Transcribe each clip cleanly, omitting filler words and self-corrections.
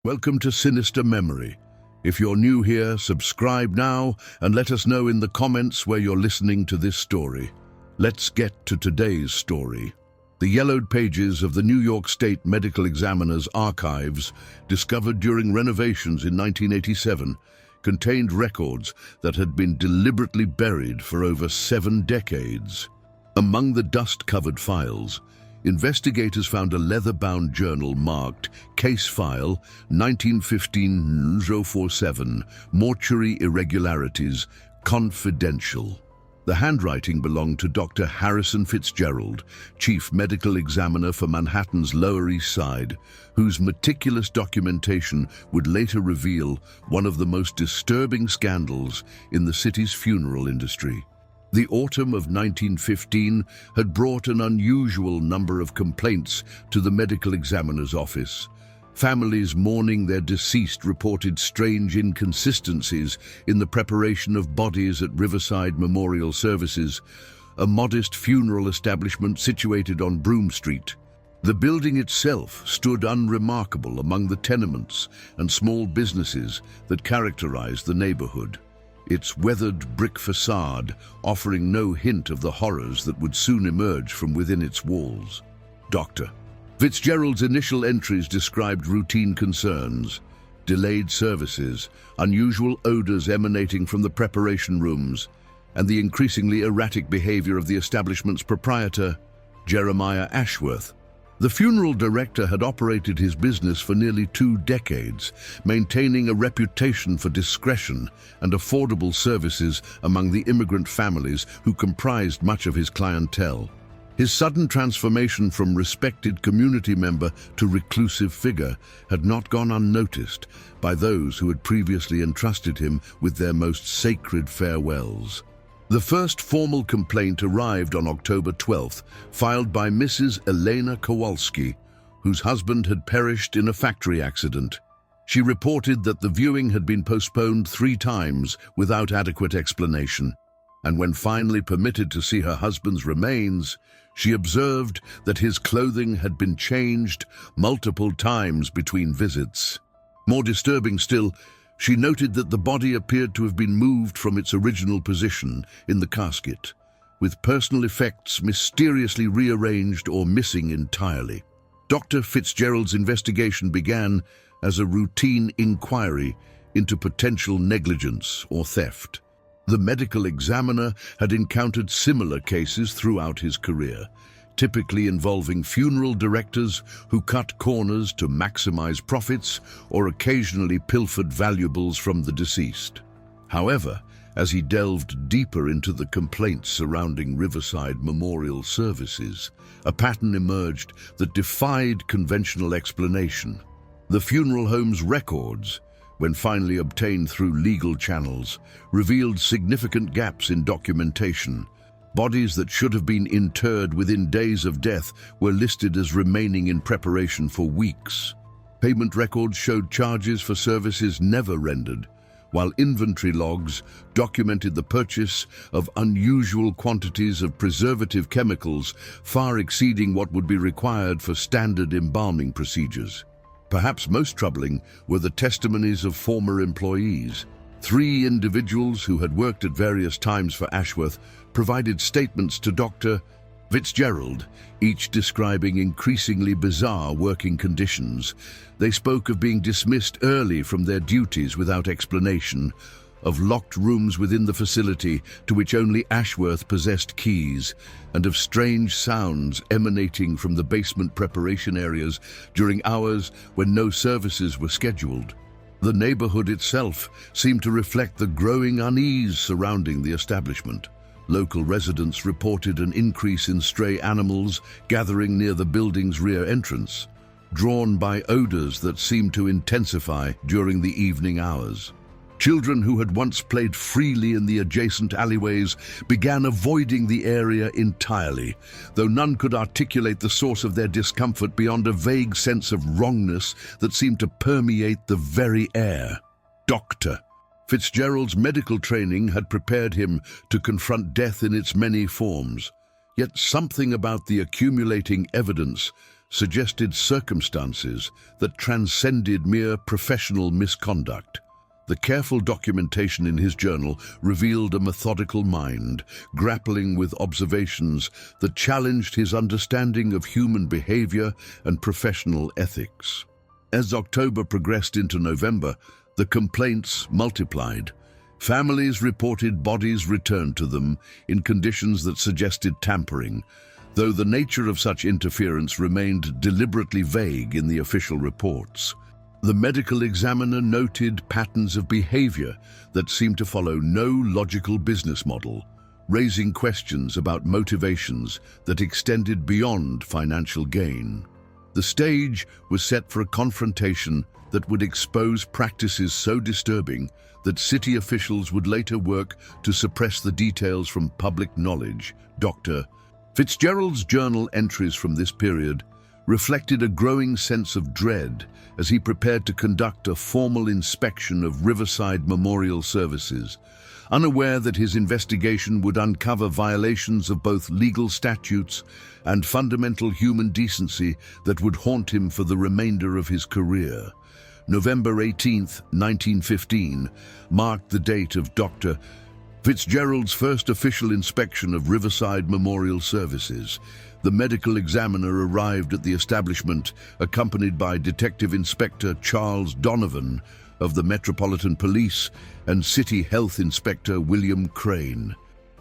Welcome to Sinister Memory. If you're new here, subscribe now and let us know in the comments where you're listening to this story. Let's get to today's story. The yellowed pages of the New York State Medical Examiner's archives, discovered during renovations in 1987, contained records that had been deliberately buried for over 7 decades. Among the dust-covered files, investigators found a leather-bound journal marked Case File 1915-047, Mortuary Irregularities, Confidential. The handwriting belonged to Dr. Harrison Fitzgerald, Chief Medical Examiner for Manhattan's Lower East Side, whose meticulous documentation would later reveal one of the most disturbing scandals in the city's funeral industry. The autumn of 1915 had brought an unusual number of complaints to the medical examiner's office. Families mourning their deceased reported strange inconsistencies in the preparation of bodies at Riverside Memorial Services, a modest funeral establishment situated on Broome Street. The building itself stood unremarkable among the tenements and small businesses that characterized the neighborhood, its weathered brick facade offering no hint of the horrors that would soon emerge from within its walls. Dr. Fitzgerald's initial entries described routine concerns, delayed services, unusual odors emanating from the preparation rooms, and the increasingly erratic behavior of the establishment's proprietor, Jeremiah Ashworth. The funeral director had operated his business for nearly 2 decades, maintaining a reputation for discretion and affordable services among the immigrant families who comprised much of his clientele. His sudden transformation from respected community member to reclusive figure had not gone unnoticed by those who had previously entrusted him with their most sacred farewells. The first formal complaint arrived on October 12th, filed by Mrs. Elena Kowalski, whose husband had perished in a factory accident. She reported that the viewing had been postponed 3 times without adequate explanation, and when finally permitted to see her husband's remains, she observed that his clothing had been changed multiple times between visits. More disturbing still, she noted that the body appeared to have been moved from its original position in the casket, with personal effects mysteriously rearranged or missing entirely. Dr. Fitzgerald's investigation began as a routine inquiry into potential negligence or theft. The medical examiner had encountered similar cases throughout his career, typically involving funeral directors who cut corners to maximize profits or occasionally pilfered valuables from the deceased. However, as he delved deeper into the complaints surrounding Riverside Memorial Services, a pattern emerged that defied conventional explanation. The funeral home's records, when finally obtained through legal channels, revealed significant gaps in documentation. Bodies that should have been interred within days of death were listed as remaining in preparation for weeks. Payment records showed charges for services never rendered, while inventory logs documented the purchase of unusual quantities of preservative chemicals far exceeding what would be required for standard embalming procedures. Perhaps most troubling were the testimonies of former employees. 3 individuals who had worked at various times for Ashworth provided statements to Dr. Fitzgerald, each describing increasingly bizarre working conditions. They spoke of being dismissed early from their duties without explanation, of locked rooms within the facility to which only Ashworth possessed keys, and of strange sounds emanating from the basement preparation areas during hours when no services were scheduled. The neighborhood itself seemed to reflect the growing unease surrounding the establishment. Local residents reported an increase in stray animals gathering near the building's rear entrance, drawn by odors that seemed to intensify during the evening hours. Children who had once played freely in the adjacent alleyways began avoiding the area entirely, though none could articulate the source of their discomfort beyond a vague sense of wrongness that seemed to permeate the very air. Dr. Fitzgerald's medical training had prepared him to confront death in its many forms, yet something about the accumulating evidence suggested circumstances that transcended mere professional misconduct. The careful documentation in his journal revealed a methodical mind, grappling with observations that challenged his understanding of human behavior and professional ethics. As October progressed into November, the complaints multiplied. Families reported bodies returned to them in conditions that suggested tampering, though the nature of such interference remained deliberately vague in the official reports. The medical examiner noted patterns of behavior that seemed to follow no logical business model, raising questions about motivations that extended beyond financial gain. The stage was set for a confrontation that would expose practices so disturbing that city officials would later work to suppress the details from public knowledge. Dr. Fitzgerald's journal entries from this period reflected a growing sense of dread as he prepared to conduct a formal inspection of Riverside Memorial Services, unaware that his investigation would uncover violations of both legal statutes and fundamental human decency that would haunt him for the remainder of his career. November 18, 1915, marked the date of Dr. Fitzgerald's first official inspection of Riverside Memorial Services. The medical examiner arrived at the establishment accompanied by Detective Inspector Charles Donovan of the Metropolitan Police and City Health Inspector William Crane.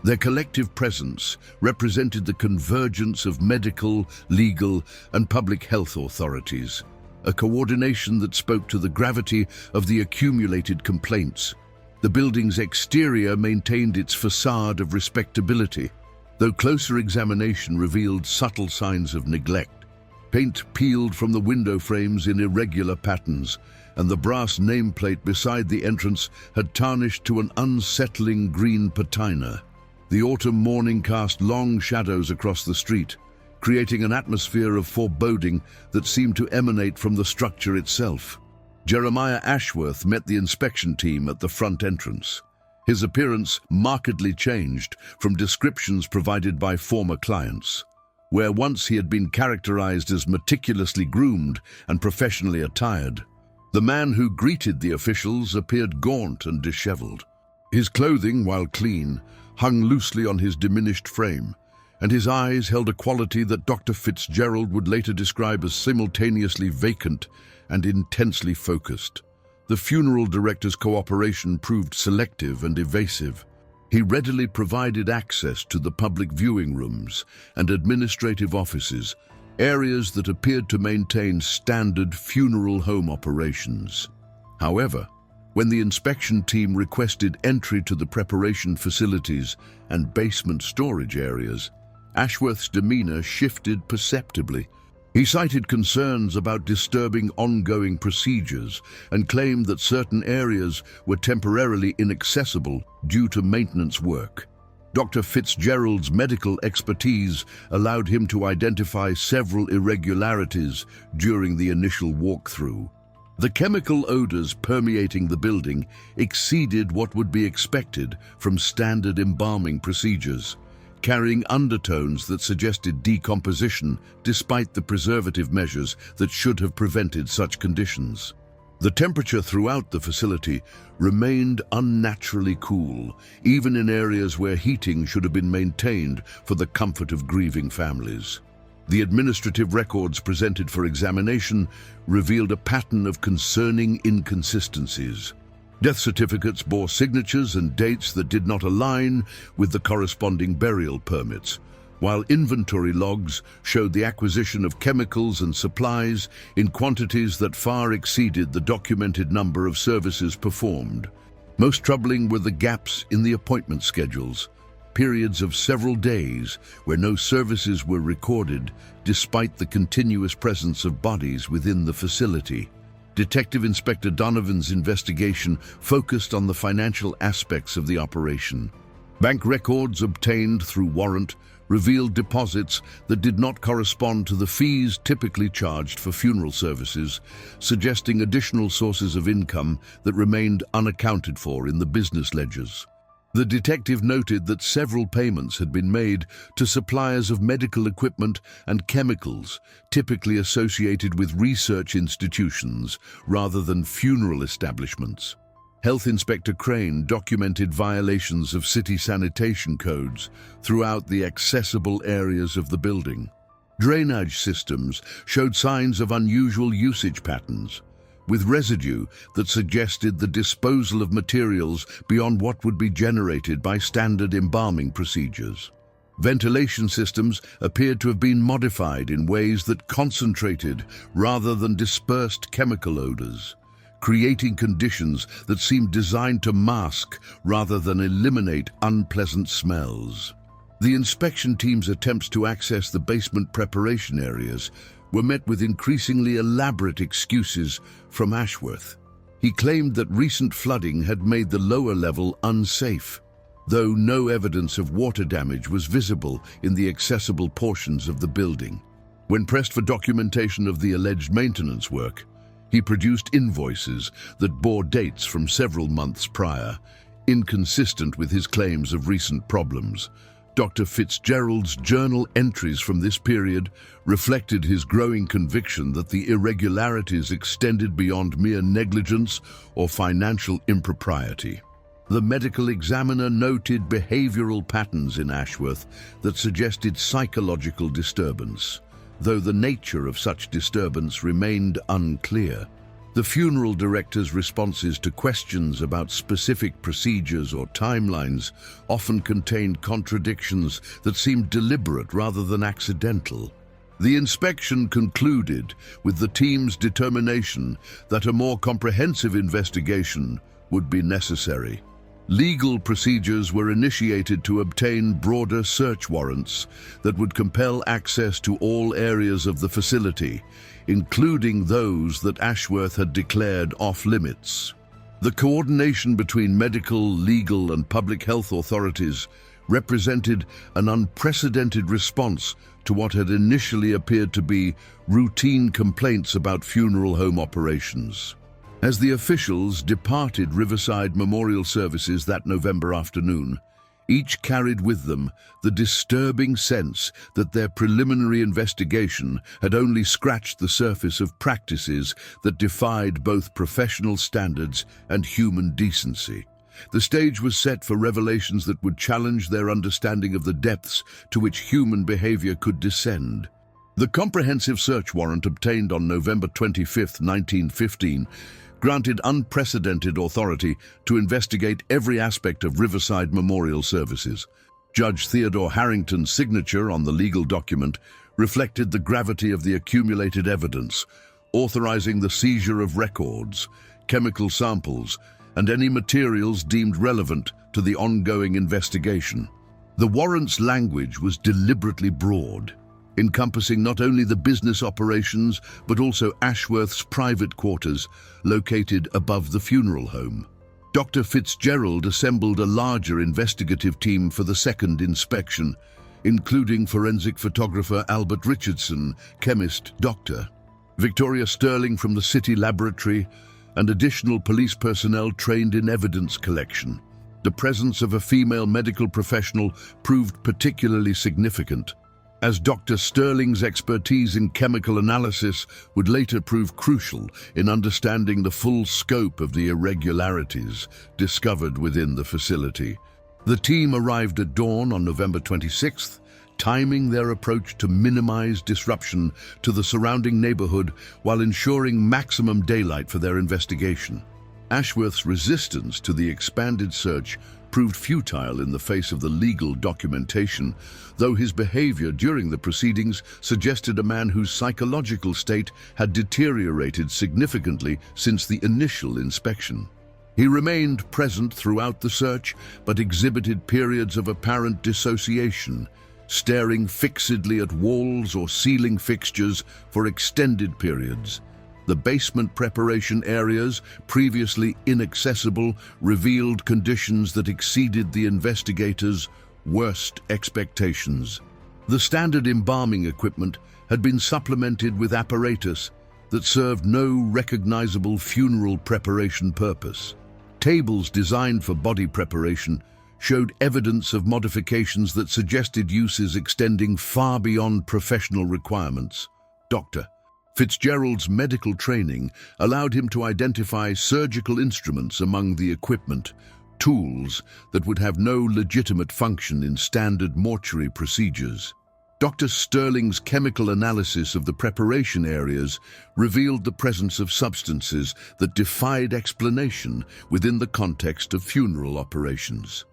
Their collective presence represented the convergence of medical, legal, and public health authorities, a coordination that spoke to the gravity of the accumulated complaints. The building's exterior maintained its facade of respectability, though closer examination revealed subtle signs of neglect. Paint peeled from the window frames in irregular patterns, and the brass nameplate beside the entrance had tarnished to an unsettling green patina. The autumn morning cast long shadows across the street, creating an atmosphere of foreboding that seemed to emanate from the structure itself. Jeremiah Ashworth met the inspection team at the front entrance. His appearance markedly changed from descriptions provided by former clients. Where once he had been characterized as meticulously groomed and professionally attired, the man who greeted the officials appeared gaunt and disheveled. His clothing, while clean, hung loosely on his diminished frame, and his eyes held a quality that Dr. Fitzgerald would later describe as simultaneously vacant and intensely focused. The funeral director's cooperation proved selective and evasive. He readily provided access to the public viewing rooms and administrative offices, areas that appeared to maintain standard funeral home operations. However, when the inspection team requested entry to the preparation facilities and basement storage areas, Ashworth's demeanor shifted perceptibly. He cited concerns about disturbing ongoing procedures and claimed that certain areas were temporarily inaccessible due to maintenance work. Dr. Fitzgerald's medical expertise allowed him to identify several irregularities during the initial walkthrough. The chemical odors permeating the building exceeded what would be expected from standard embalming procedures, carrying undertones that suggested decomposition despite the preservative measures that should have prevented such conditions. The temperature throughout the facility remained unnaturally cool, even in areas where heating should have been maintained for the comfort of grieving families. The administrative records presented for examination revealed a pattern of concerning inconsistencies. Death certificates bore signatures and dates that did not align with the corresponding burial permits, while inventory logs showed the acquisition of chemicals and supplies in quantities that far exceeded the documented number of services performed. Most troubling were the gaps in the appointment schedules, periods of several days where no services were recorded despite the continuous presence of bodies within the facility. Detective Inspector Donovan's investigation focused on the financial aspects of the operation. Bank records obtained through warrant revealed deposits that did not correspond to the fees typically charged for funeral services, suggesting additional sources of income that remained unaccounted for in the business ledgers. The detective noted that several payments had been made to suppliers of medical equipment and chemicals, typically associated with research institutions rather than funeral establishments. Health Inspector Crane documented violations of city sanitation codes throughout the accessible areas of the building. Drainage systems showed signs of unusual usage patterns, with residue that suggested the disposal of materials beyond what would be generated by standard embalming procedures. Ventilation systems appeared to have been modified in ways that concentrated rather than dispersed chemical odors, creating conditions that seemed designed to mask rather than eliminate unpleasant smells. The inspection team's attempts to access the basement preparation areas were met with increasingly elaborate excuses from Ashworth. He claimed that recent flooding had made the lower level unsafe, though no evidence of water damage was visible in the accessible portions of the building. When pressed for documentation of the alleged maintenance work, he produced invoices that bore dates from several months prior, inconsistent with his claims of recent problems. Dr. Fitzgerald's journal entries from this period reflected his growing conviction that the irregularities extended beyond mere negligence or financial impropriety. The medical examiner noted behavioral patterns in Ashworth that suggested psychological disturbance, though the nature of such disturbance remained unclear. The funeral director's responses to questions about specific procedures or timelines often contained contradictions that seemed deliberate rather than accidental. The inspection concluded with the team's determination that a more comprehensive investigation would be necessary. Legal procedures were initiated to obtain broader search warrants that would compel access to all areas of the facility, including those that Ashworth had declared off-limits. The coordination between medical, legal, and public health authorities represented an unprecedented response to what had initially appeared to be routine complaints about funeral home operations. As the officials departed Riverside Memorial Services that November afternoon, each carried with them the disturbing sense that their preliminary investigation had only scratched the surface of practices that defied both professional standards and human decency. The stage was set for revelations that would challenge their understanding of the depths to which human behavior could descend. The comprehensive search warrant obtained on November 25, 1915, granted unprecedented authority to investigate every aspect of Riverside Memorial Services. Judge Theodore Harrington's signature on the legal document reflected the gravity of the accumulated evidence, authorizing the seizure of records, chemical samples, and any materials deemed relevant to the ongoing investigation. The warrant's language was deliberately broad, encompassing not only the business operations but also Ashworth's private quarters located above the funeral home. Dr. Fitzgerald assembled a larger investigative team for the second inspection, including forensic photographer Albert Richardson, chemist, doctor, Victoria Sterling from the city laboratory, and additional police personnel trained in evidence collection. The presence of a female medical professional proved particularly significant, as Dr. Sterling's expertise in chemical analysis would later prove crucial in understanding the full scope of the irregularities discovered within the facility. The team arrived at dawn on November 26th, timing their approach to minimize disruption to the surrounding neighborhood while ensuring maximum daylight for their investigation. Ashworth's resistance to the expanded search proved futile in the face of the legal documentation, though his behavior during the proceedings suggested a man whose psychological state had deteriorated significantly since the initial inspection. He remained present throughout the search, but exhibited periods of apparent dissociation, staring fixedly at walls or ceiling fixtures for extended periods. The basement preparation areas, previously inaccessible, revealed conditions that exceeded the investigators' worst expectations. The standard embalming equipment had been supplemented with apparatus that served no recognizable funeral preparation purpose. Tables designed for body preparation showed evidence of modifications that suggested uses extending far beyond professional requirements. Dr. Fitzgerald's medical training allowed him to identify surgical instruments among the equipment, tools that would have no legitimate function in standard mortuary procedures. Dr. Sterling's chemical analysis of the preparation areas revealed the presence of substances that defied explanation within the context of funeral operations.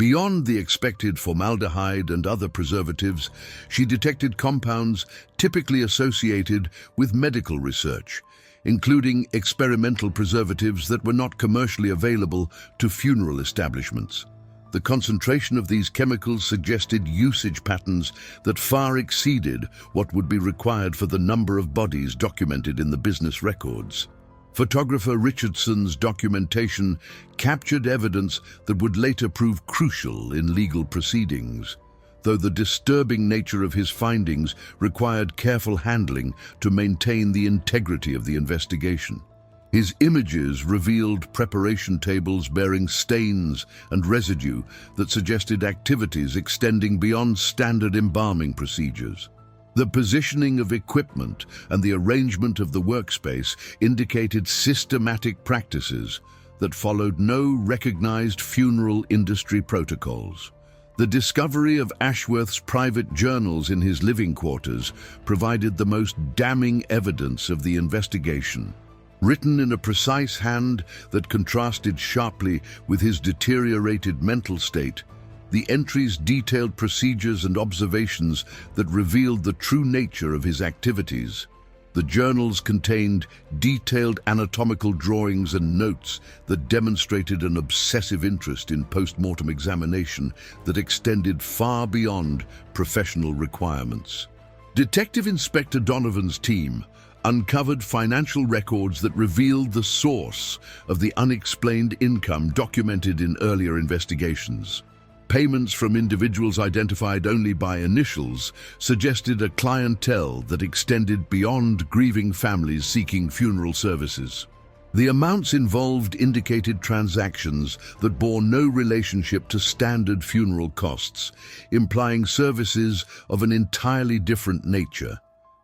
Beyond the expected formaldehyde and other preservatives, she detected compounds typically associated with medical research, including experimental preservatives that were not commercially available to funeral establishments. The concentration of these chemicals suggested usage patterns that far exceeded what would be required for the number of bodies documented in the business records. Photographer Richardson's documentation captured evidence that would later prove crucial in legal proceedings, though the disturbing nature of his findings required careful handling to maintain the integrity of the investigation. His images revealed preparation tables bearing stains and residue that suggested activities extending beyond standard embalming procedures. The positioning of equipment and the arrangement of the workspace indicated systematic practices that followed no recognized funeral industry protocols. The discovery of Ashworth's private journals in his living quarters provided the most damning evidence of the investigation. Written in a precise hand that contrasted sharply with his deteriorated mental state, the entries detailed procedures and observations that revealed the true nature of his activities. The journals contained detailed anatomical drawings and notes that demonstrated an obsessive interest in post-mortem examination that extended far beyond professional requirements. Detective Inspector Donovan's team uncovered financial records that revealed the source of the unexplained income documented in earlier investigations. Payments from individuals identified only by initials suggested a clientele that extended beyond grieving families seeking funeral services. The amounts involved indicated transactions that bore no relationship to standard funeral costs, implying services of an entirely different nature.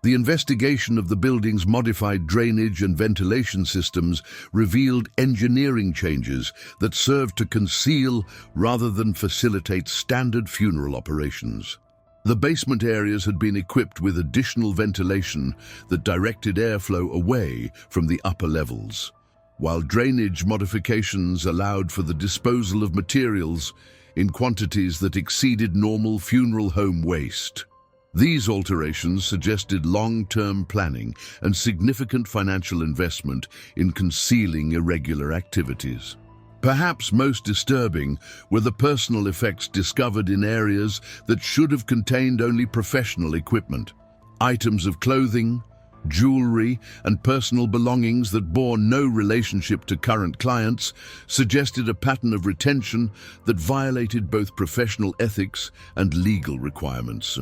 The investigation of the building's modified drainage and ventilation systems revealed engineering changes that served to conceal rather than facilitate standard funeral operations. The basement areas had been equipped with additional ventilation that directed airflow away from the upper levels, while drainage modifications allowed for the disposal of materials in quantities that exceeded normal funeral home waste. These alterations suggested long-term planning and significant financial investment in concealing irregular activities. Perhaps most disturbing were the personal effects discovered in areas that should have contained only professional equipment. Items of clothing, jewelry, and personal belongings that bore no relationship to current clients suggested a pattern of retention that violated both professional ethics and legal requirements.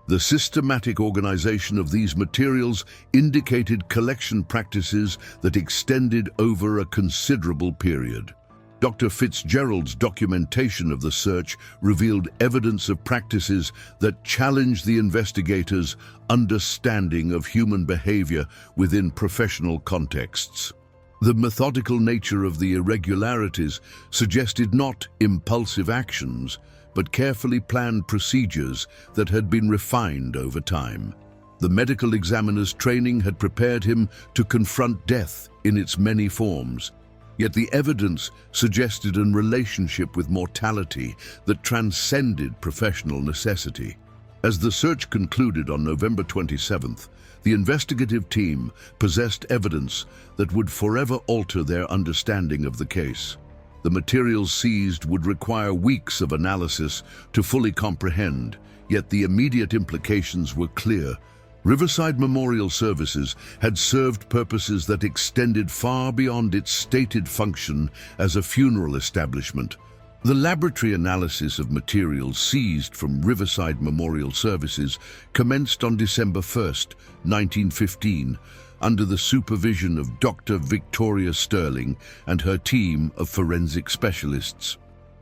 The systematic organization of these materials indicated collection practices that extended over a considerable period. Dr. Fitzgerald's documentation of the search revealed evidence of practices that challenged the investigators' understanding of human behavior within professional contexts. The methodical nature of the irregularities suggested not impulsive actions, but carefully planned procedures that had been refined over time. The medical examiner's training had prepared him to confront death in its many forms, yet the evidence suggested a relationship with mortality that transcended professional necessity. As the search concluded on November 27th, the investigative team possessed evidence that would forever alter their understanding of the case. The materials seized would require weeks of analysis to fully comprehend, yet the immediate implications were clear. Riverside Memorial Services had served purposes that extended far beyond its stated function as a funeral establishment. The laboratory analysis of materials seized from Riverside Memorial Services commenced on December 1, 1915, under the supervision of Dr. Victoria Sterling and her team of forensic specialists.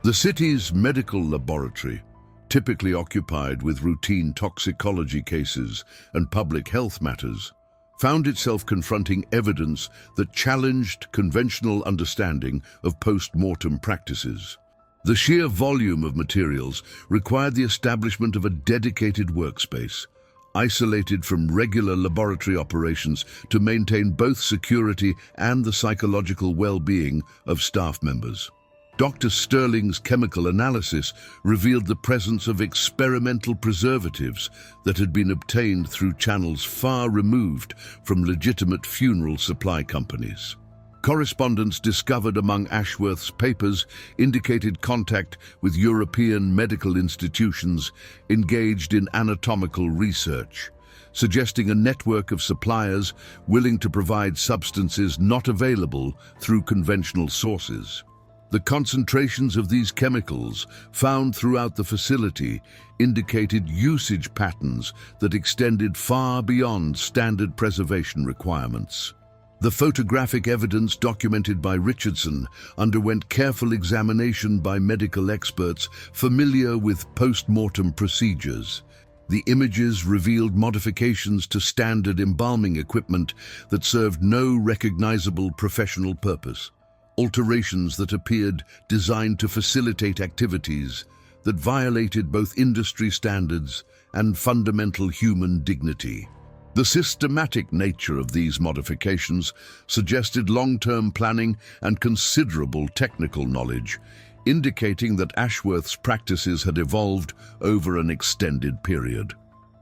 The city's medical laboratory, typically occupied with routine toxicology cases and public health matters, found itself confronting evidence that challenged conventional understanding of post-mortem practices. The sheer volume of materials required the establishment of a dedicated workspace, isolated from regular laboratory operations to maintain both security and the psychological well-being of staff members. Dr. Sterling's chemical analysis revealed the presence of experimental preservatives that had been obtained through channels far removed from legitimate funeral supply companies. Correspondence discovered among Ashworth's papers indicated contact with European medical institutions engaged in anatomical research, suggesting a network of suppliers willing to provide substances not available through conventional sources. The concentrations of these chemicals found throughout the facility indicated usage patterns that extended far beyond standard preservation requirements. The photographic evidence documented by Richardson underwent careful examination by medical experts familiar with post-mortem procedures. The images revealed modifications to standard embalming equipment that served no recognizable professional purpose. Alterations that appeared designed to facilitate activities that violated both industry standards and fundamental human dignity. The systematic nature of these modifications suggested long-term planning and considerable technical knowledge, indicating that Ashworth's practices had evolved over an extended period.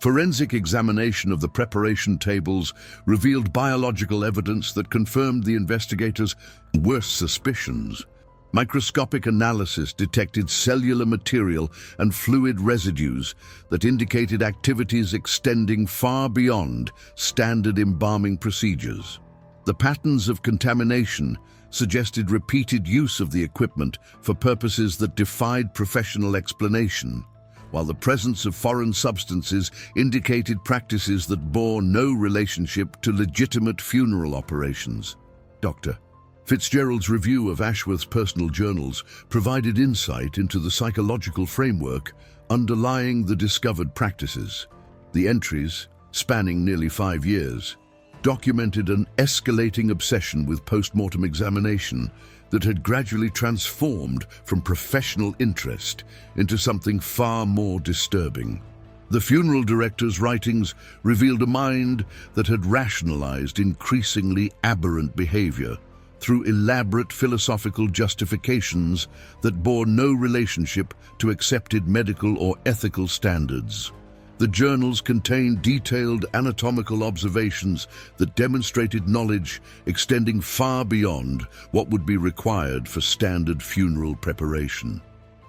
Forensic examination of the preparation tables revealed biological evidence that confirmed the investigators' worst suspicions. Microscopic analysis detected cellular material and fluid residues that indicated activities extending far beyond standard embalming procedures. The patterns of contamination suggested repeated use of the equipment for purposes that defied professional explanation, while the presence of foreign substances indicated practices that bore no relationship to legitimate funeral operations. Dr. Fitzgerald's review of Ashworth's personal journals provided insight into the psychological framework underlying the discovered practices. The entries, spanning nearly 5 years, documented an escalating obsession with post-mortem examination that had gradually transformed from professional interest into something far more disturbing. The funeral director's writings revealed a mind that had rationalized increasingly aberrant behavior through elaborate philosophical justifications that bore no relationship to accepted medical or ethical standards. The journals contained detailed anatomical observations that demonstrated knowledge extending far beyond what would be required for standard funeral preparation.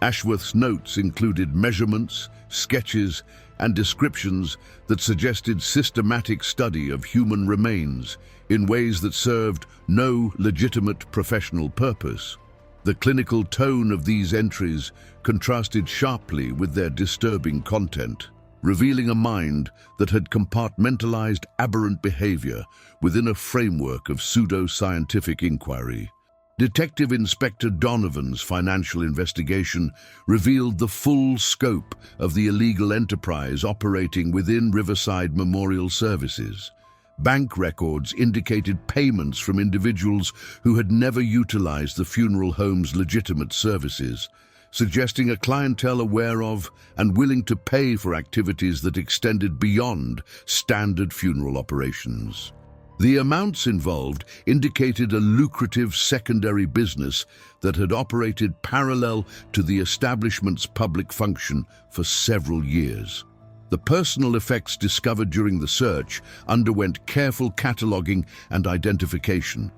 Ashworth's notes included measurements, sketches, and descriptions that suggested systematic study of human remains in ways that served no legitimate professional purpose. The clinical tone of these entries contrasted sharply with their disturbing content, revealing a mind that had compartmentalized aberrant behavior within a framework of pseudo-scientific inquiry. Detective Inspector Donovan's financial investigation revealed the full scope of the illegal enterprise operating within Riverside Memorial Services. Bank records indicated payments from individuals who had never utilized the funeral home's legitimate services, suggesting a clientele aware of and willing to pay for activities that extended beyond standard funeral operations. The amounts involved indicated a lucrative secondary business that had operated parallel to the establishment's public function for several years. The personal effects discovered during the search underwent careful cataloging and identification.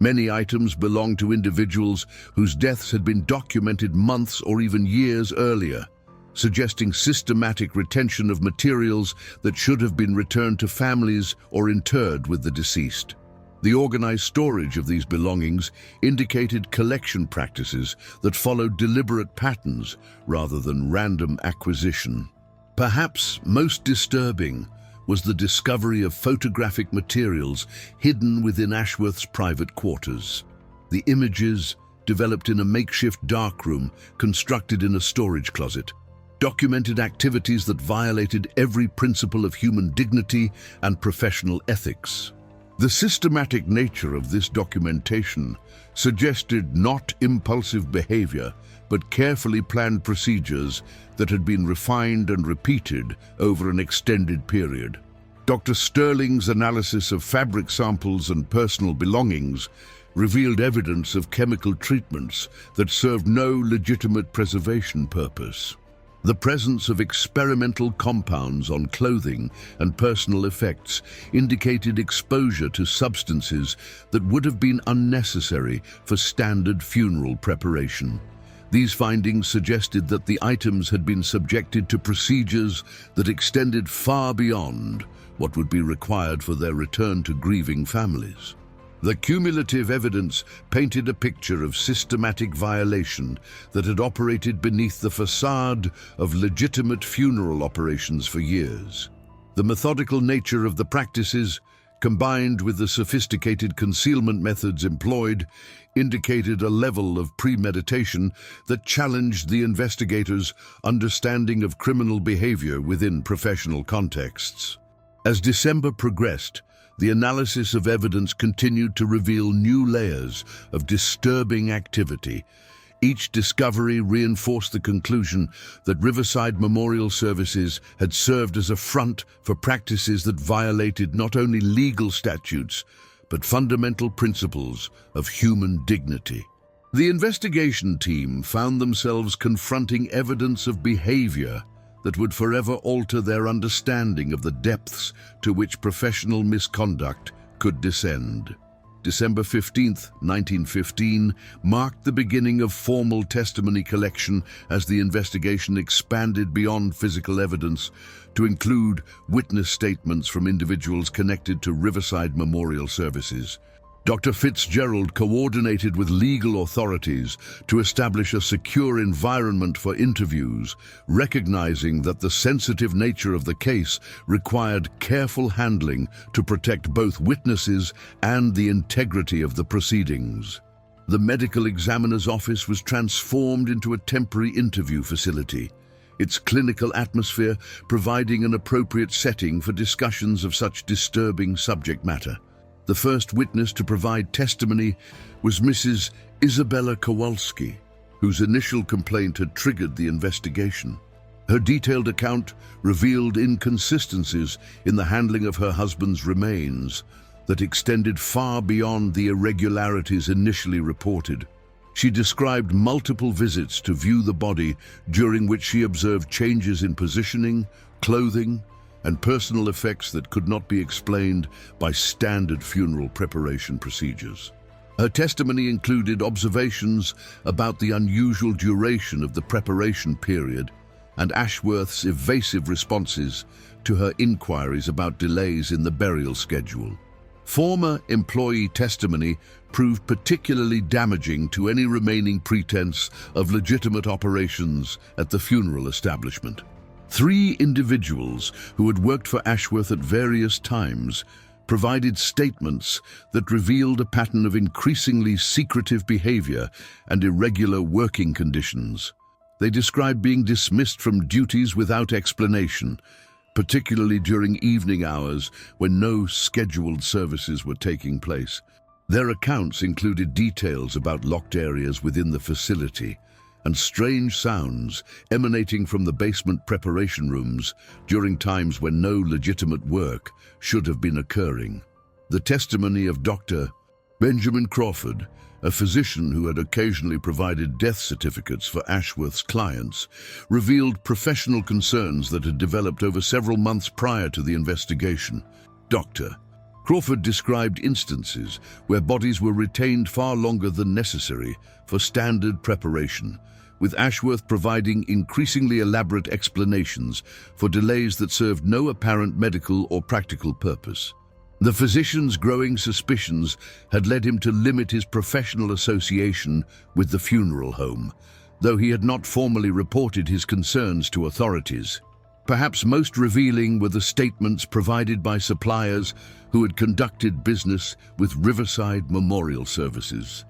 Many items belonged to individuals whose deaths had been documented months or even years earlier, suggesting systematic retention of materials that should have been returned to families or interred with the deceased. The organized storage of these belongings indicated collection practices that followed deliberate patterns rather than random acquisition. Perhaps most disturbing was the discovery of photographic materials hidden within Ashworth's private quarters. The images, developed in a makeshift darkroom constructed in a storage closet, documented activities that violated every principle of human dignity and professional ethics. The systematic nature of this documentation suggested not impulsive behavior, but carefully planned procedures that had been refined and repeated over an extended period. Dr. Sterling's analysis of fabric samples and personal belongings revealed evidence of chemical treatments that served no legitimate preservation purpose. The presence of experimental compounds on clothing and personal effects indicated exposure to substances that would have been unnecessary for standard funeral preparation. These findings suggested that the items had been subjected to procedures that extended far beyond what would be required for their return to grieving families. The cumulative evidence painted a picture of systematic violation that had operated beneath the facade of legitimate funeral operations for years. The methodical nature of the practices, combined with the sophisticated concealment methods employed, indicated a level of premeditation that challenged the investigators' understanding of criminal behavior within professional contexts. As December progressed, the analysis of evidence continued to reveal new layers of disturbing activity. Each discovery reinforced the conclusion that Riverside Memorial Services had served as a front for practices that violated not only legal statutes, but fundamental principles of human dignity. The investigation team found themselves confronting evidence of behavior that would forever alter their understanding of the depths to which professional misconduct could descend. December 15, 1915, marked the beginning of formal testimony collection as the investigation expanded beyond physical evidence to include witness statements from individuals connected to Riverside Memorial Services. Dr. Fitzgerald coordinated with legal authorities to establish a secure environment for interviews, recognizing that the sensitive nature of the case required careful handling to protect both witnesses and the integrity of the proceedings. The medical examiner's office was transformed into a temporary interview facility, its clinical atmosphere providing an appropriate setting for discussions of such disturbing subject matter. The first witness to provide testimony was Mrs. Isabella Kowalski, whose initial complaint had triggered the investigation. Her detailed account revealed inconsistencies in the handling of her husband's remains that extended far beyond the irregularities initially reported. She described multiple visits to view the body during which she observed changes in positioning, clothing, and personal effects that could not be explained by standard funeral preparation procedures. Her testimony included observations about the unusual duration of the preparation period and Ashworth's evasive responses to her inquiries about delays in the burial schedule. Former employee testimony proved particularly damaging to any remaining pretense of legitimate operations at the funeral establishment. 3 individuals who had worked for Ashworth at various times provided statements that revealed a pattern of increasingly secretive behavior and irregular working conditions. They described being dismissed from duties without explanation, particularly during evening hours when no scheduled services were taking place. Their accounts included details about locked areas within the facility and strange sounds emanating from the basement preparation rooms during times when no legitimate work should have been occurring. The testimony of Dr. Benjamin Crawford, a physician who had occasionally provided death certificates for Ashworth's clients, revealed professional concerns that had developed over several months prior to the investigation. Dr. Crawford described instances where bodies were retained far longer than necessary for standard preparation, with Ashworth providing increasingly elaborate explanations for delays that served no apparent medical or practical purpose. The physician's growing suspicions had led him to limit his professional association with the funeral home, though he had not formally reported his concerns to authorities. Perhaps most revealing were the statements provided by suppliers who had conducted business with Riverside Memorial Services.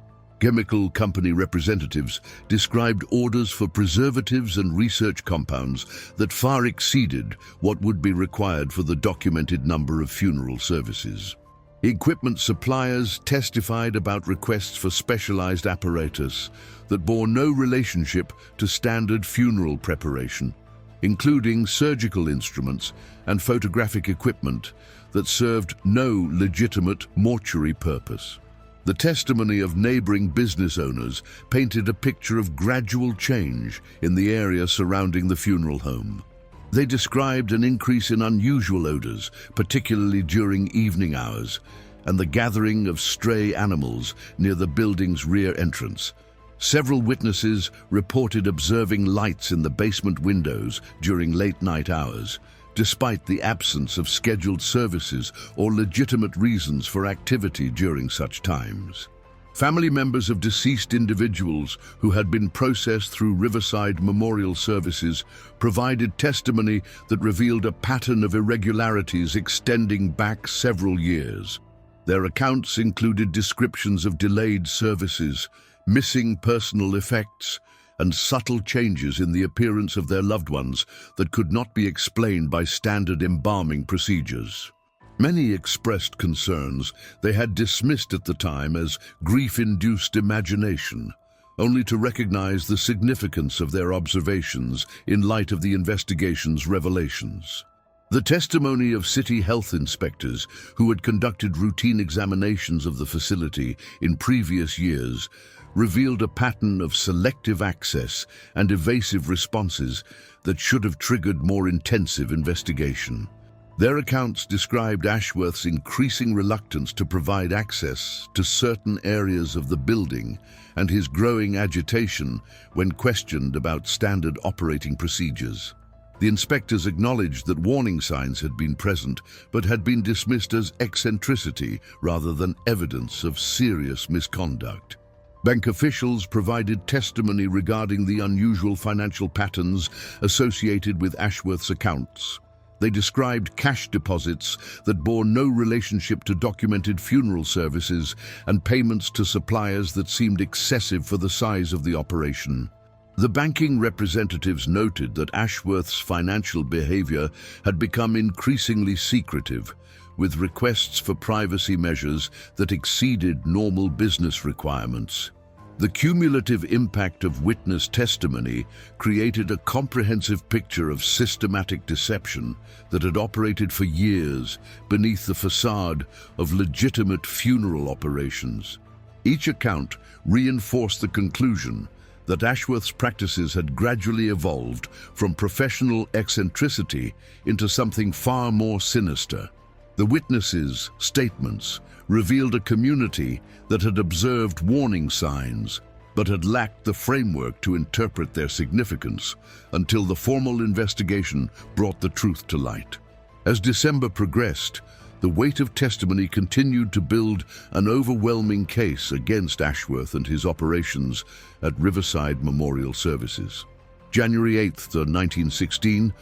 Chemical company representatives described orders for preservatives and research compounds that far exceeded what would be required for the documented number of funeral services. Equipment suppliers testified about requests for specialized apparatus that bore no relationship to standard funeral preparation, including surgical instruments and photographic equipment that served no legitimate mortuary purpose. The testimony of neighboring business owners painted a picture of gradual change in the area surrounding the funeral home. They described an increase in unusual odors, particularly during evening hours, and the gathering of stray animals near the building's rear entrance. Several witnesses reported observing lights in the basement windows during late-night hours, despite the absence of scheduled services or legitimate reasons for activity during such times. Family members of deceased individuals who had been processed through Riverside Memorial Services provided testimony that revealed a pattern of irregularities extending back several years. Their accounts included descriptions of delayed services, missing personal effects, and subtle changes in the appearance of their loved ones that could not be explained by standard embalming procedures. Many expressed concerns they had dismissed at the time as grief-induced imagination, only to recognize the significance of their observations in light of the investigation's revelations. The testimony of city health inspectors who had conducted routine examinations of the facility in previous years revealed a pattern of selective access and evasive responses that should have triggered more intensive investigation. Their accounts described Ashworth's increasing reluctance to provide access to certain areas of the building and his growing agitation when questioned about standard operating procedures. The inspectors acknowledged that warning signs had been present but had been dismissed as eccentricity rather than evidence of serious misconduct. Bank officials provided testimony regarding the unusual financial patterns associated with Ashworth's accounts. They described cash deposits that bore no relationship to documented funeral services and payments to suppliers that seemed excessive for the size of the operation. The banking representatives noted that Ashworth's financial behavior had become increasingly secretive, with requests for privacy measures that exceeded normal business requirements. The cumulative impact of witness testimony created a comprehensive picture of systematic deception that had operated for years beneath the facade of legitimate funeral operations. Each account reinforced the conclusion that Ashworth's practices had gradually evolved from professional eccentricity into something far more sinister. The witnesses' statements revealed a community that had observed warning signs but had lacked the framework to interpret their significance until the formal investigation brought the truth to light. As December progressed, the weight of testimony continued to build an overwhelming case against Ashworth and his operations at Riverside Memorial Services. January 8, 1916,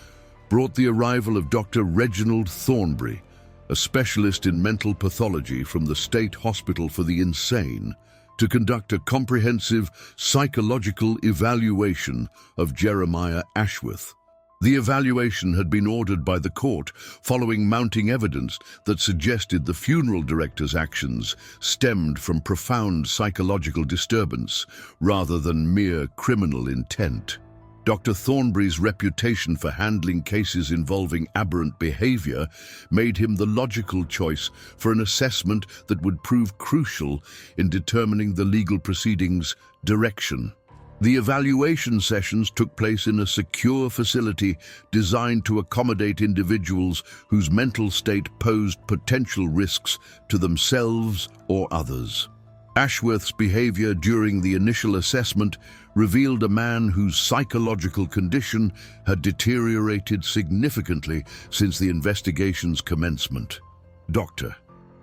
brought the arrival of Dr. Reginald Thornbury, a specialist in mental pathology from the State Hospital for the Insane, to conduct a comprehensive psychological evaluation of Jeremiah Ashworth. The evaluation had been ordered by the court following mounting evidence that suggested the funeral director's actions stemmed from profound psychological disturbance rather than mere criminal intent. Dr. Thornbury's reputation for handling cases involving aberrant behavior made him the logical choice for an assessment that would prove crucial in determining the legal proceedings' direction. The evaluation sessions took place in a secure facility designed to accommodate individuals whose mental state posed potential risks to themselves or others. Ashworth's behavior during the initial assessment revealed a man whose psychological condition had deteriorated significantly since the investigation's commencement. Dr.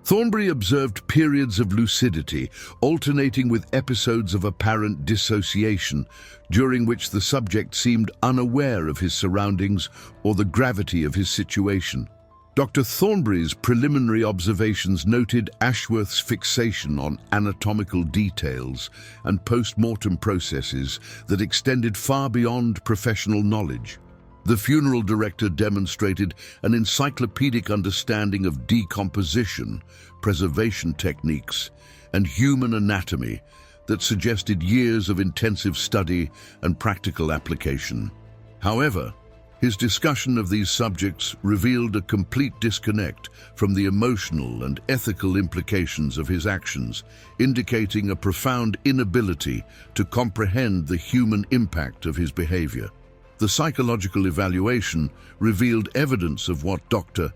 Thornbury observed periods of lucidity, alternating with episodes of apparent dissociation, during which the subject seemed unaware of his surroundings or the gravity of his situation. Dr. Thornbury's preliminary observations noted Ashworth's fixation on anatomical details and post-mortem processes that extended far beyond professional knowledge. The funeral director demonstrated an encyclopedic understanding of decomposition, preservation techniques, and human anatomy that suggested years of intensive study and practical application. However, his discussion of these subjects revealed a complete disconnect from the emotional and ethical implications of his actions, indicating a profound inability to comprehend the human impact of his behavior. The psychological evaluation revealed evidence of what Dr.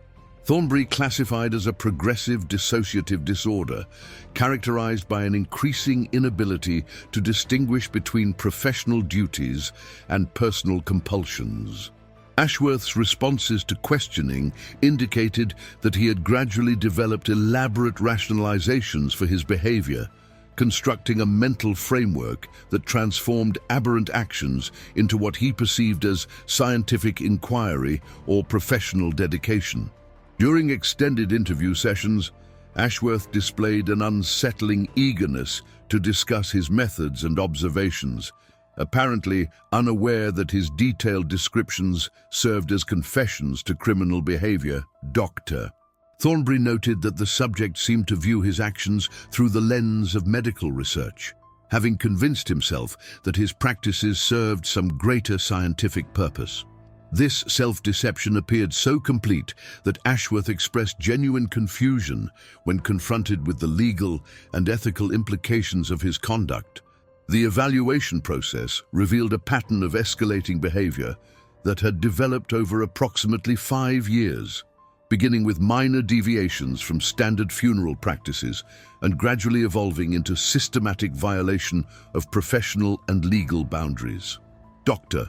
Thornbury classified as a progressive dissociative disorder, characterized by an increasing inability to distinguish between professional duties and personal compulsions. Ashworth's responses to questioning indicated that he had gradually developed elaborate rationalizations for his behavior, constructing a mental framework that transformed aberrant actions into what he perceived as scientific inquiry or professional dedication. During extended interview sessions, Ashworth displayed an unsettling eagerness to discuss his methods and observations, apparently unaware that his detailed descriptions served as confessions to criminal behavior. Dr. Thornbury noted that the subject seemed to view his actions through the lens of medical research, having convinced himself that his practices served some greater scientific purpose. This self-deception appeared so complete that Ashworth expressed genuine confusion when confronted with the legal and ethical implications of his conduct. The evaluation process revealed a pattern of escalating behavior that had developed over approximately 5 years, beginning with minor deviations from standard funeral practices and gradually evolving into systematic violation of professional and legal boundaries. Dr.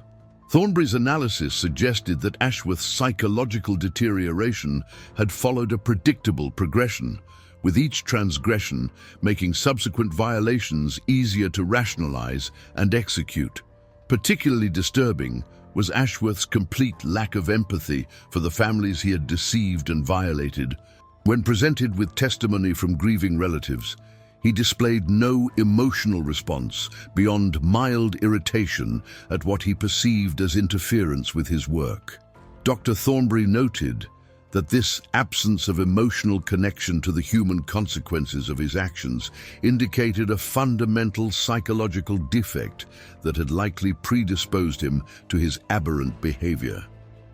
Thornbury's analysis suggested that Ashworth's psychological deterioration had followed a predictable progression, with each transgression making subsequent violations easier to rationalize and execute. Particularly disturbing was Ashworth's complete lack of empathy for the families he had deceived and violated. When presented with testimony from grieving relatives, he displayed no emotional response beyond mild irritation at what he perceived as interference with his work. Dr. Thornbury noted that this absence of emotional connection to the human consequences of his actions indicated a fundamental psychological defect that had likely predisposed him to his aberrant behavior.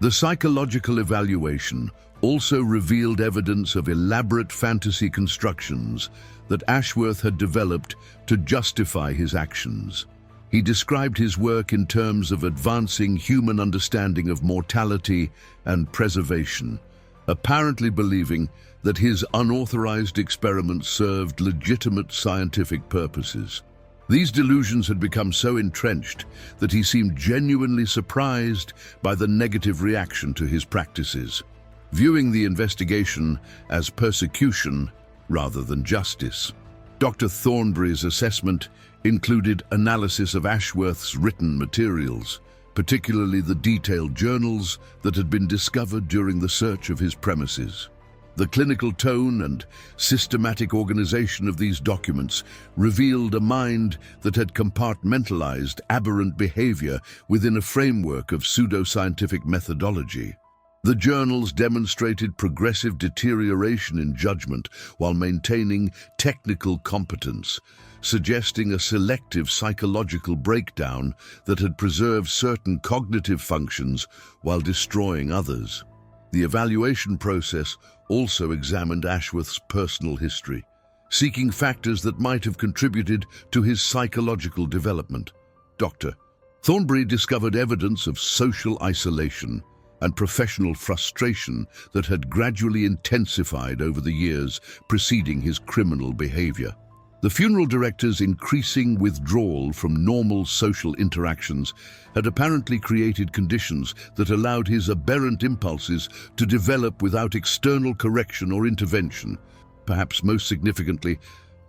The psychological evaluation also revealed evidence of elaborate fantasy constructions that Ashworth had developed to justify his actions. He described his work in terms of advancing human understanding of mortality and preservation, apparently believing that his unauthorized experiments served legitimate scientific purposes. These delusions had become so entrenched that he seemed genuinely surprised by the negative reaction to his practices, viewing the investigation as persecution rather than justice. Dr. Thornbury's assessment included analysis of Ashworth's written materials, particularly the detailed journals that had been discovered during the search of his premises. The clinical tone and systematic organization of these documents revealed a mind that had compartmentalized aberrant behavior within a framework of pseudoscientific methodology. The journals demonstrated progressive deterioration in judgment while maintaining technical competence, suggesting a selective psychological breakdown that had preserved certain cognitive functions while destroying others. The evaluation process also examined Ashworth's personal history, seeking factors that might have contributed to his psychological development. Dr. Thornbury discovered evidence of social isolation and professional frustration that had gradually intensified over the years preceding his criminal behavior. The funeral director's increasing withdrawal from normal social interactions had apparently created conditions that allowed his aberrant impulses to develop without external correction or intervention. Perhaps most significantly,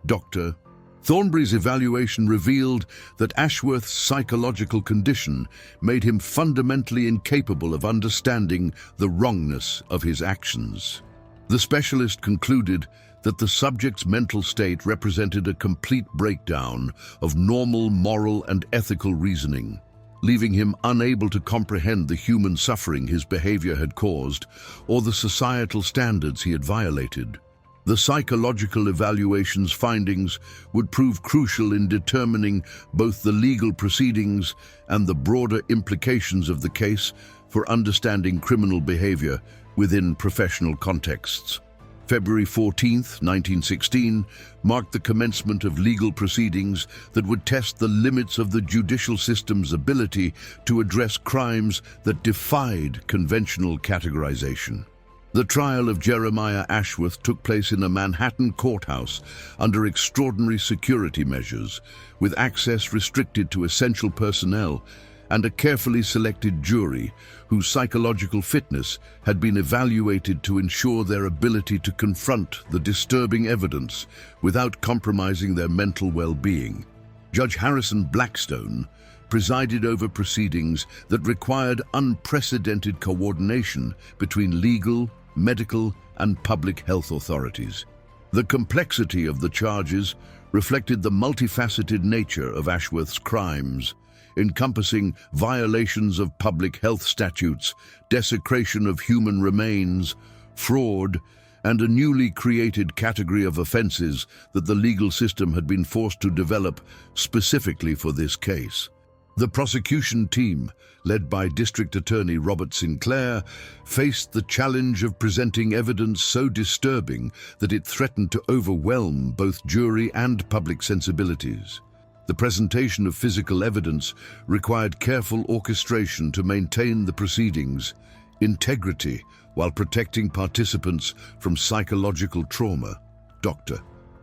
Dr. Thornbury's evaluation revealed that Ashworth's psychological condition made him fundamentally incapable of understanding the wrongness of his actions. The specialist concluded that the subject's mental state represented a complete breakdown of normal moral and ethical reasoning, leaving him unable to comprehend the human suffering his behavior had caused or the societal standards he had violated. The psychological evaluation's findings would prove crucial in determining both the legal proceedings and the broader implications of the case for understanding criminal behavior within professional contexts. February 14, 1916, marked the commencement of legal proceedings that would test the limits of the judicial system's ability to address crimes that defied conventional categorization. The trial of Jeremiah Ashworth took place in a Manhattan courthouse under extraordinary security measures, with access restricted to essential personnel and a carefully selected jury whose psychological fitness had been evaluated to ensure their ability to confront the disturbing evidence without compromising their mental well-being. Judge Harrison Blackstone presided over proceedings that required unprecedented coordination between legal, medical, and public health authorities. The complexity of the charges reflected the multifaceted nature of Ashworth's crimes, encompassing violations of public health statutes, desecration of human remains, fraud, and a newly created category of offenses that the legal system had been forced to develop specifically for this case. The prosecution team, led by District Attorney Robert Sinclair, faced the challenge of presenting evidence so disturbing that it threatened to overwhelm both jury and public sensibilities. The presentation of physical evidence required careful orchestration to maintain the proceedings' integrity while protecting participants from psychological trauma. Dr.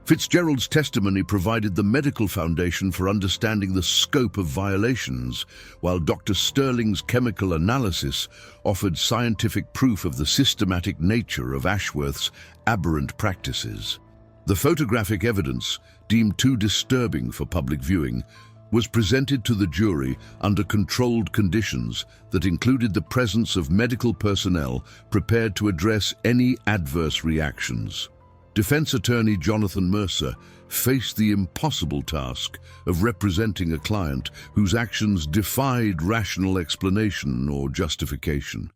Fitzgerald's testimony provided the medical foundation for understanding the scope of violations, while Dr. Sterling's chemical analysis offered scientific proof of the systematic nature of Ashworth's aberrant practices. The photographic evidence, deemed too disturbing for public viewing, was presented to the jury under controlled conditions that included the presence of medical personnel prepared to address any adverse reactions. Defense attorney Jonathan Mercer faced the impossible task of representing a client whose actions defied rational explanation or justification.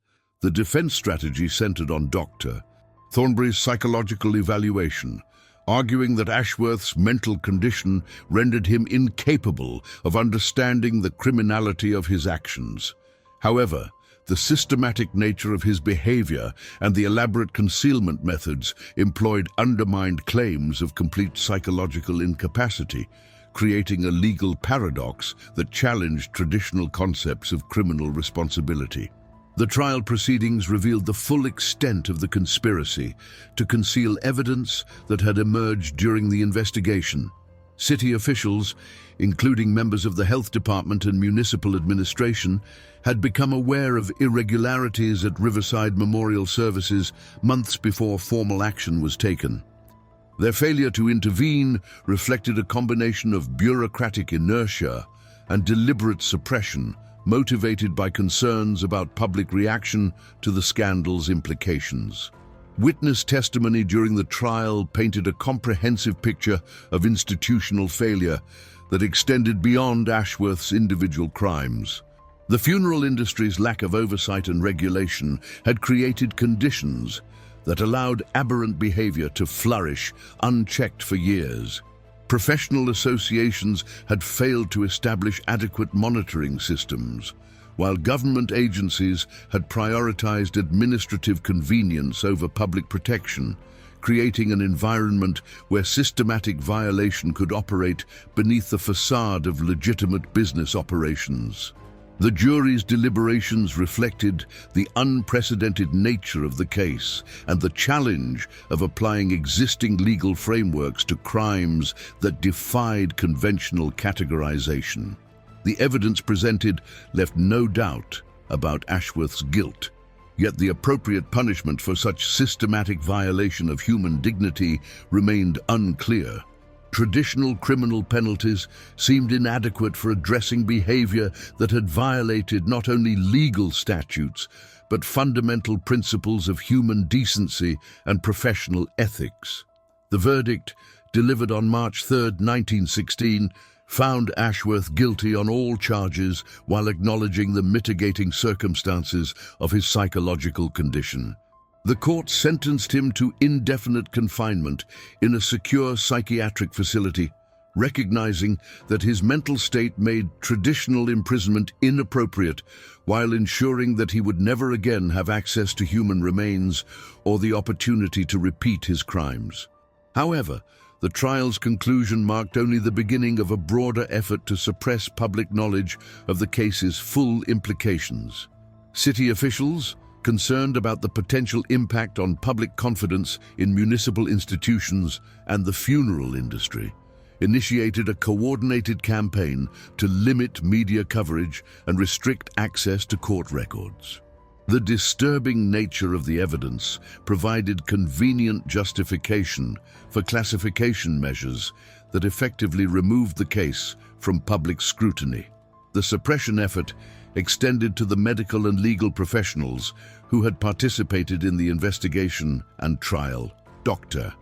The defense strategy centered on Dr. Thornbury's psychological evaluation, arguing that Ashworth's mental condition rendered him incapable of understanding the criminality of his actions. However, the systematic nature of his behavior and the elaborate concealment methods employed undermined claims of complete psychological incapacity, creating a legal paradox that challenged traditional concepts of criminal responsibility. The trial proceedings revealed the full extent of the conspiracy to conceal evidence that had emerged during the investigation. City officials, including members of the health department and municipal administration, had become aware of irregularities at Riverside Memorial Services months before formal action was taken. Their failure to intervene reflected a combination of bureaucratic inertia and deliberate suppression, motivated by concerns about public reaction to the scandal's implications. Witness testimony during the trial painted a comprehensive picture of institutional failure that extended beyond Ashworth's individual crimes. The funeral industry's lack of oversight and regulation had created conditions that allowed aberrant behavior to flourish unchecked for years. Professional associations had failed to establish adequate monitoring systems, while government agencies had prioritized administrative convenience over public protection, creating an environment where systematic violation could operate beneath the facade of legitimate business operations. The jury's deliberations reflected the unprecedented nature of the case and the challenge of applying existing legal frameworks to crimes that defied conventional categorization. The evidence presented left no doubt about Ashworth's guilt, yet the appropriate punishment for such systematic violation of human dignity remained unclear. Traditional criminal penalties seemed inadequate for addressing behavior that had violated not only legal statutes, but fundamental principles of human decency and professional ethics. The verdict, delivered on March 3, 1916, found Ashworth guilty on all charges while acknowledging the mitigating circumstances of his psychological condition. The court sentenced him to indefinite confinement in a secure psychiatric facility, recognizing that his mental state made traditional imprisonment inappropriate while ensuring that he would never again have access to human remains or the opportunity to repeat his crimes. However, the trial's conclusion marked only the beginning of a broader effort to suppress public knowledge of the case's full implications. City officials, concerned about the potential impact on public confidence in municipal institutions and the funeral industry, initiated a coordinated campaign to limit media coverage and restrict access to court records. The disturbing nature of the evidence provided convenient justification for classification measures that effectively removed the case from public scrutiny. The suppression effort extended to the medical and legal professionals who had participated in the investigation and trial. Dr.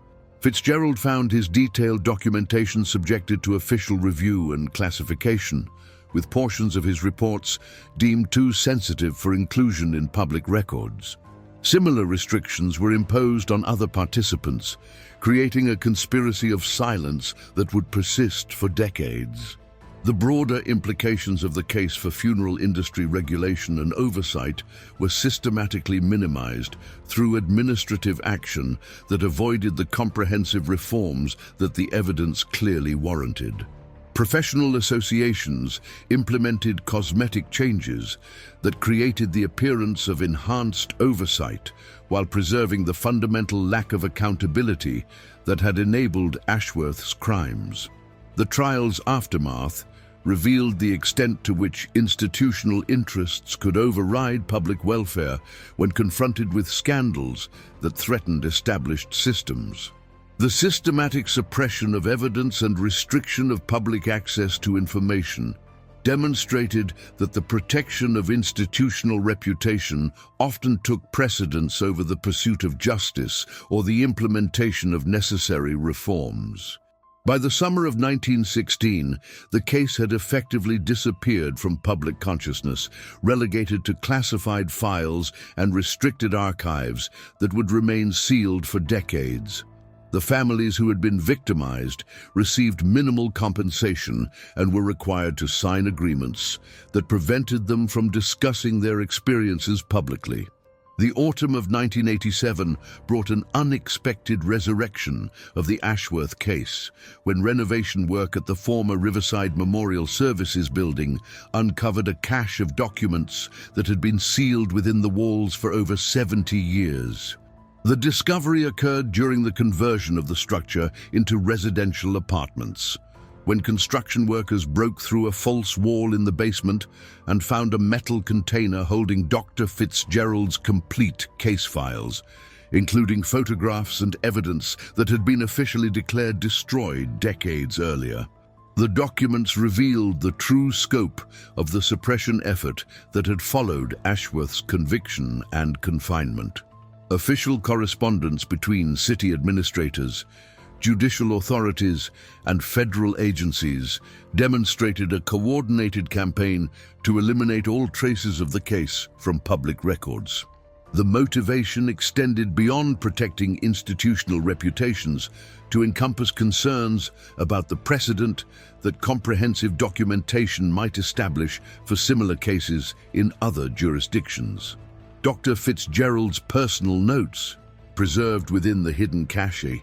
Fitzgerald found his detailed documentation subjected to official review and classification, with portions of his reports deemed too sensitive for inclusion in public records. Similar restrictions were imposed on other participants, creating a conspiracy of silence that would persist for decades. The broader implications of the case for funeral industry regulation and oversight were systematically minimized through administrative action that avoided the comprehensive reforms that the evidence clearly warranted. Professional associations implemented cosmetic changes that created the appearance of enhanced oversight while preserving the fundamental lack of accountability that had enabled Ashworth's crimes. The trial's aftermath revealed the extent to which institutional interests could override public welfare when confronted with scandals that threatened established systems. The systematic suppression of evidence and restriction of public access to information demonstrated that the protection of institutional reputation often took precedence over the pursuit of justice or the implementation of necessary reforms. By the summer of 1916, the case had effectively disappeared from public consciousness, relegated to classified files and restricted archives that would remain sealed for decades. The families who had been victimized received minimal compensation and were required to sign agreements that prevented them from discussing their experiences publicly. The autumn of 1987 brought an unexpected resurrection of the Ashworth case, when renovation work at the former Riverside Memorial Services building uncovered a cache of documents that had been sealed within the walls for over 70 years. The discovery occurred during the conversion of the structure into residential apartments, when construction workers broke through a false wall in the basement and found a metal container holding Dr. Fitzgerald's complete case files, including photographs and evidence that had been officially declared destroyed decades earlier. The documents revealed the true scope of the suppression effort that had followed Ashworth's conviction and confinement. Official correspondence between city administrators, judicial authorities, and federal agencies demonstrated a coordinated campaign to eliminate all traces of the case from public records. The motivation extended beyond protecting institutional reputations to encompass concerns about the precedent that comprehensive documentation might establish for similar cases in other jurisdictions. Dr. Fitzgerald's personal notes, preserved within the hidden cache,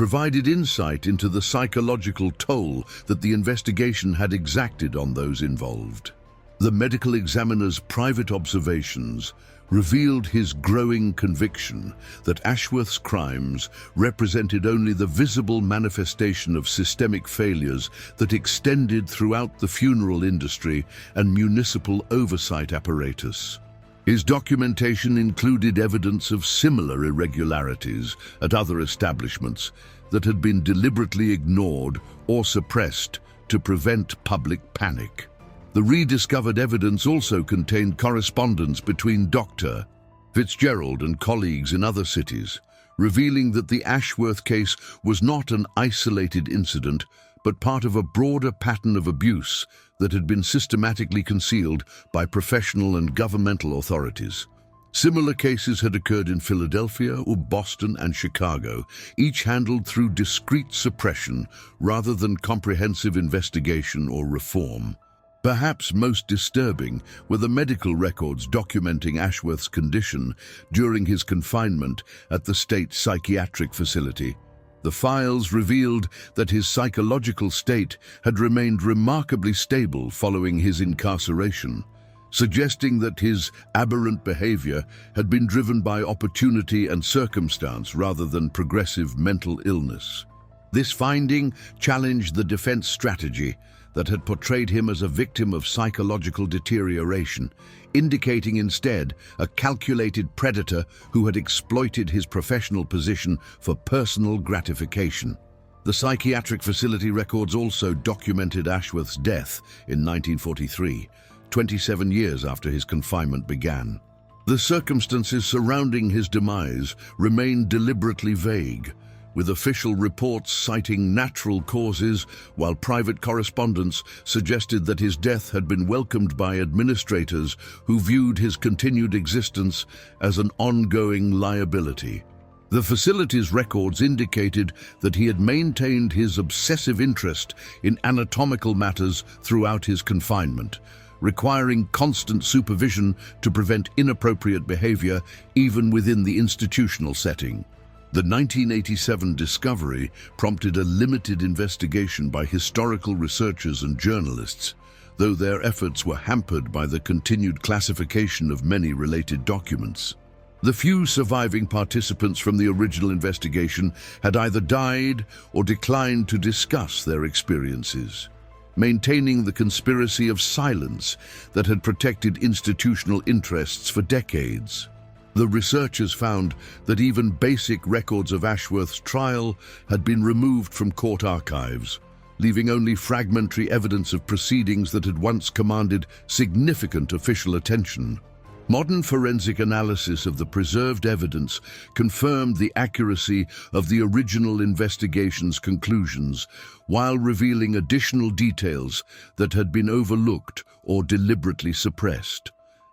provided insight into the psychological toll that the investigation had exacted on those involved. The medical examiner's private observations revealed his growing conviction that Ashworth's crimes represented only the visible manifestation of systemic failures that extended throughout the funeral industry and municipal oversight apparatus. His documentation included evidence of similar irregularities at other establishments that had been deliberately ignored or suppressed to prevent public panic. The rediscovered evidence also contained correspondence between Dr. Fitzgerald and colleagues in other cities, revealing that the Ashworth case was not an isolated incident, but part of a broader pattern of abuse that had been systematically concealed by professional and governmental authorities. Similar cases had occurred in Philadelphia, Boston, and Chicago, each handled through discreet suppression rather than comprehensive investigation or reform. Perhaps most disturbing were the medical records documenting Ashworth's condition during his confinement at the state psychiatric facility. The files revealed that his psychological state had remained remarkably stable following his incarceration, suggesting that his aberrant behavior had been driven by opportunity and circumstance rather than progressive mental illness. This finding challenged the defense strategy that had portrayed him as a victim of psychological deterioration, indicating instead a calculated predator who had exploited his professional position for personal gratification. The psychiatric facility records also documented Ashworth's death in 1943, 27 years after his confinement began. The circumstances surrounding his demise remained deliberately vague, with official reports citing natural causes, while private correspondence suggested that his death had been welcomed by administrators who viewed his continued existence as an ongoing liability. The facility's records indicated that he had maintained his obsessive interest in anatomical matters throughout his confinement, requiring constant supervision to prevent inappropriate behavior even within the institutional setting. The 1987 discovery prompted a limited investigation by historical researchers and journalists, though their efforts were hampered by the continued classification of many related documents. The few surviving participants from the original investigation had either died or declined to discuss their experiences, maintaining the conspiracy of silence that had protected institutional interests for decades. The researchers found that even basic records of Ashworth's trial had been removed from court archives, leaving only fragmentary evidence of proceedings that had once commanded significant official attention. Modern forensic analysis of the preserved evidence confirmed the accuracy of the original investigation's conclusions, while revealing additional details that had been overlooked or deliberately suppressed.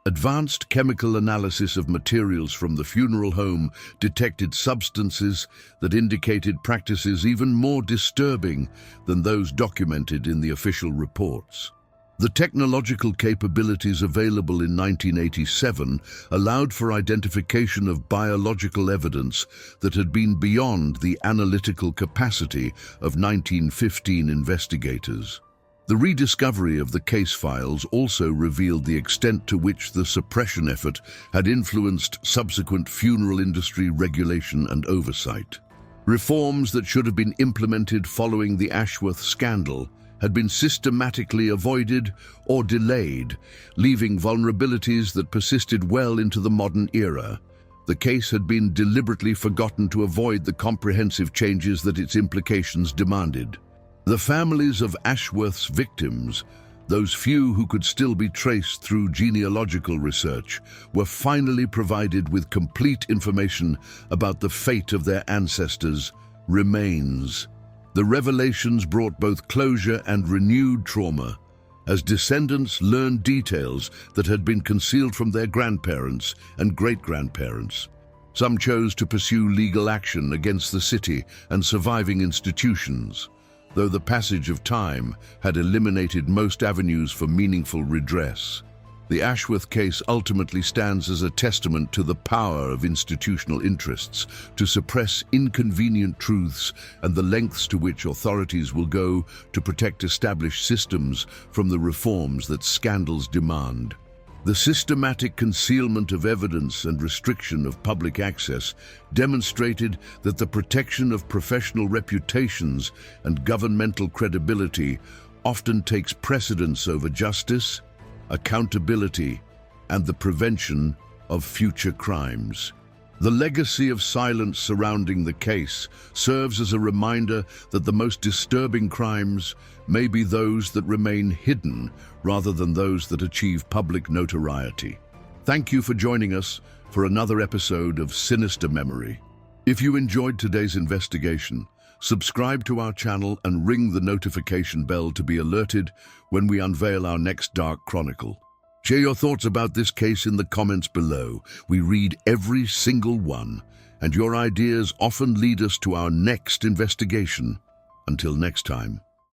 Advanced chemical analysis of materials from the funeral home detected substances that indicated practices even more disturbing than those documented in the official reports. The technological capabilities available in 1987 allowed for identification of biological evidence that had been beyond the analytical capacity of 1915 investigators. The rediscovery of the case files also revealed the extent to which the suppression effort had influenced subsequent funeral industry regulation and oversight. Reforms that should have been implemented following the Ashworth scandal had been systematically avoided or delayed, leaving vulnerabilities that persisted well into the modern era. The case had been deliberately forgotten to avoid the comprehensive changes that its implications demanded. The families of Ashworth's victims, those few who could still be traced through genealogical research, were finally provided with complete information about the fate of their ancestors' remains. The revelations brought both closure and renewed trauma, as descendants learned details that had been concealed from their grandparents and great-grandparents. Some chose to pursue legal action against the city and surviving institutions, though the passage of time had eliminated most avenues for meaningful redress. The Ashworth case ultimately stands as a testament to the power of institutional interests to suppress inconvenient truths and the lengths to which authorities will go to protect established systems from the reforms that scandals demand. The systematic concealment of evidence and restriction of public access demonstrated that the protection of professional reputations and governmental credibility often takes precedence over justice, accountability, and the prevention of future crimes. The legacy of silence surrounding the case serves as a reminder that the most disturbing crimes may be those that remain hidden rather than those that achieve public notoriety. Thank you for joining us for another episode of Sinister Memory. If you enjoyed today's investigation, subscribe to our channel and ring the notification bell to be alerted when we unveil our next dark chronicle. Share your thoughts about this case in the comments below. We read every single one, and your ideas often lead us to our next investigation. Until next time.